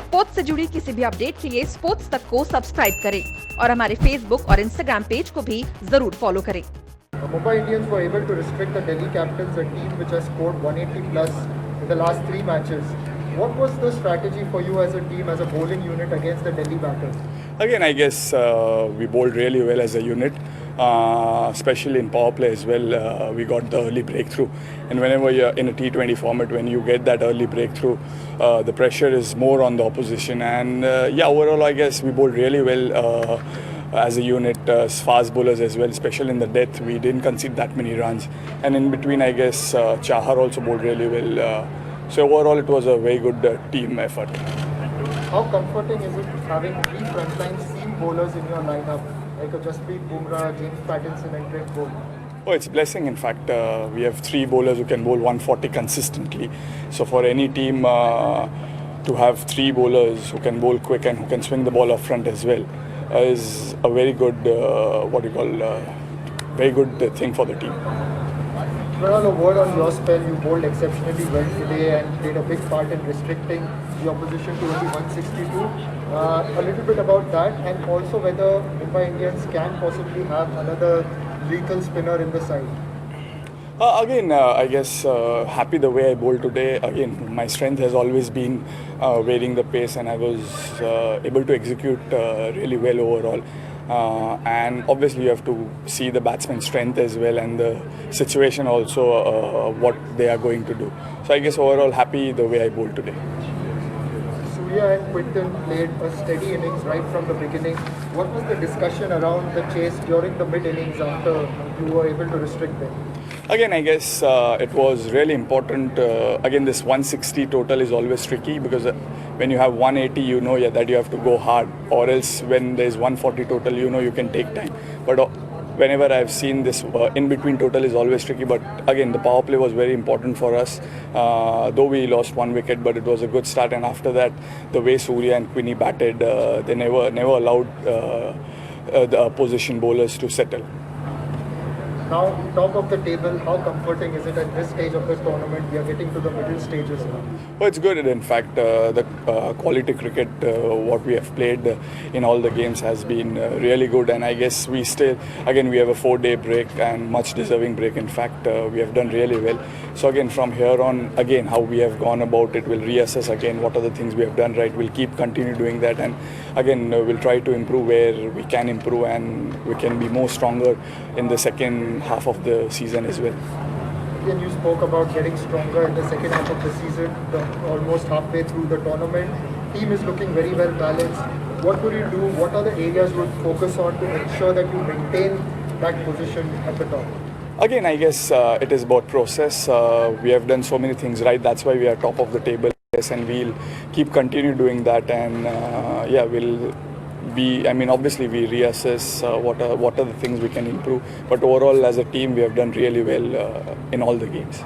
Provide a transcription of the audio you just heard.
Sports से जुड़ी किसी भी अपडेट के लिए स्पोर्ट्स तक को सब्सक्राइब करें और हमारे फेसबुक और इंस्टाग्राम पेज को भी जरूर फॉलो करें। Mumbai Indians were able to restrict the Delhi Capitals, a team which has scored 180 plus in the last 3 matches. What was the strategy for you as a team, as a bowling unit against the Delhi batters? Again, I guess we bowled really well as a unit, especially in power play as well. We got the early breakthrough, and whenever you're in a T20 format, when you get that early breakthrough, the pressure is more on the opposition. And overall, I guess we bowled really well. As a unit, fast bowlers as well, especially in the death, we didn't concede that many runs. And in between, I guess Chahar also bowled really well. So overall, it was a very good team effort. How comforting is it having 3 frontline seam bowlers in your lineup, like a Jasprit Bumrah, James Pattinson and Trent Boult? Oh, it's a blessing. In fact, we have 3 bowlers who can bowl 140 consistently. So for any team to have 3 bowlers who can bowl quick and who can swing the ball up front as well is a very good, very good thing for the team. Well, a word on your spell. You bowled exceptionally well today and played a big part in restricting the opposition to only 162. A little bit about that, and also whether Mumbai Indians can possibly have another lethal spinner in the side. I guess happy the way I bowled today. Again, my strength has always been varying the pace, and I was able to execute really well overall. And obviously you have to see the batsman's strength as well and the situation also, what they are going to do. So I guess overall happy the way I bowled today. Surya and Quinton played a steady innings right from the beginning. What was the discussion around the chase during the mid-innings after you were able to restrict them? Again, I guess it was really important. Again, this 160 total is always tricky because when you have 180, you know that you have to go hard, or else when there's 140 total, you know you can take time. But whenever I've seen this in-between total is always tricky. But again, the power play was very important for us. Though we lost 1 wicket, but it was a good start. And after that, the way Surya and Quinny batted, they never allowed the opposition bowlers to settle. Now, top of the table, how comforting is it at this stage of the tournament? We are getting to the middle stages now. Well, it's good. In fact, the quality cricket, what we have played in all the games has been really good. And I guess we still, again, we have a 4-day break and much deserving break. In fact, we have done really well. So again, from here on, again, how we have gone about it, we'll reassess again what are the things we have done right. We'll continue doing that. And again, we'll try to improve where we can improve, and we can be more stronger in the second half of the season as well. Again, you spoke about getting stronger in the second half of the season, almost halfway through the tournament. Team is looking very well balanced. What will you do? What are the areas you will focus on to ensure that you maintain that position at the top? Again, I guess it is about process. We have done so many things right. That's why we are top of the table. Yes, and we'll continue doing that. And we'll be. I mean, obviously we reassess what are the things we can improve. But overall, as a team, we have done really well in all the games.